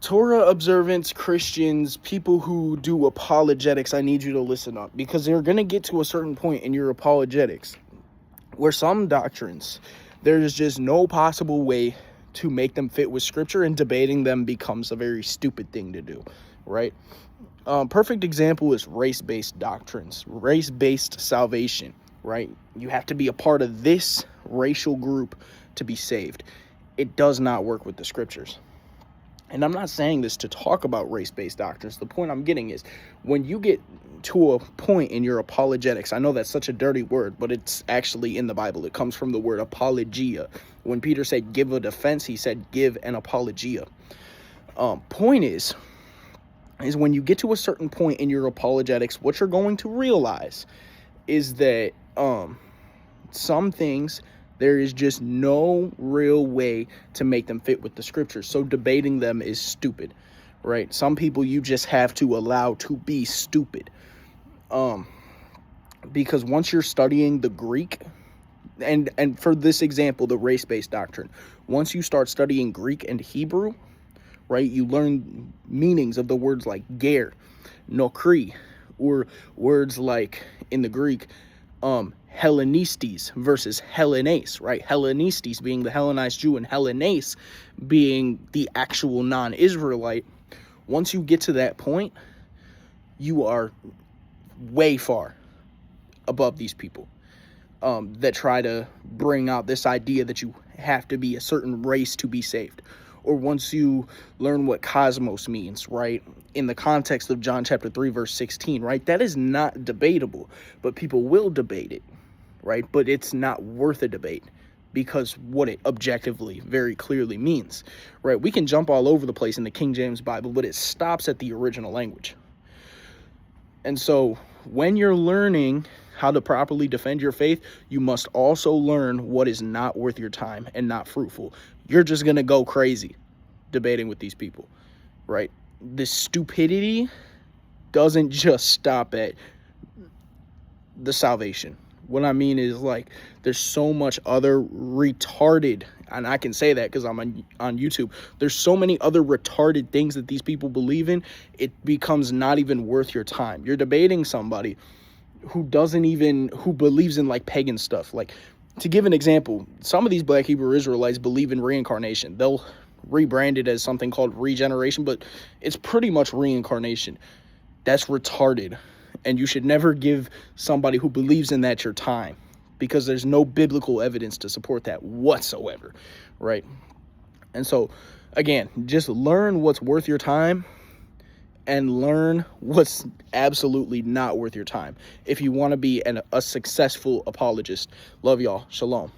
Torah observants, Christians, people who do apologetics, I need you to listen up, because they're going to get to a certain point in your apologetics where some doctrines, there's just no possible way to make them fit with scripture, and debating them becomes a very stupid thing to do, right? Perfect example is race-based doctrines, race-based salvation, right? You have to be a part of this racial group to be saved. It does not work with the scriptures. And I'm not saying this to talk about race-based doctrines. The point I'm getting is, when you get to a point in your apologetics, I know that's such a dirty word, but it's actually in the Bible. It comes from the word apologia. When Peter said give a defense, he said give an apologia. Point is when you get to a certain point in your apologetics, what you're going to realize is that some things, there is just no real way to make them fit with the scriptures. So debating them is stupid, right? Some people you just have to allow to be stupid. Because once you're studying the Greek, and for this example, the race-based doctrine, once you start studying Greek and Hebrew, right, you learn meanings of the words like ger, nokri, or words like, in the Greek, Hellenistes versus Hellenes, right? Hellenistes being the Hellenized Jew and Hellenes being the actual non-Israelite. Once you get to that point, you are way far above these people that try to bring out this idea that you have to be a certain race to be saved. Or once you learn what cosmos means, right, in the context of John chapter 3, verse 16, right, that is not debatable, but people will debate it, right? But it's not worth a debate, because what it objectively very clearly means, right? We can jump all over the place in the King James Bible, but it stops at the original language. And so when you're learning how to properly defend your faith, you must also learn what is not worth your time and not fruitful. You're just going to go crazy debating with these people, right? This stupidity doesn't just stop at the salvation. What I mean is, like, there's so much other retarded, and I can say that because I'm on YouTube, there's so many other retarded things that these people believe in, it becomes not even worth your time. You're debating somebody who believes in, like, pagan stuff. Like, to give an example, some of these Black Hebrew Israelites believe in reincarnation. They'll rebrand it as something called regeneration, but it's pretty much reincarnation. That's retarded. And you should never give somebody who believes in that your time, because there's no biblical evidence to support that whatsoever, right? And so, again, just learn what's worth your time and learn what's absolutely not worth your time if you want to be a successful apologist. Love y'all. Shalom.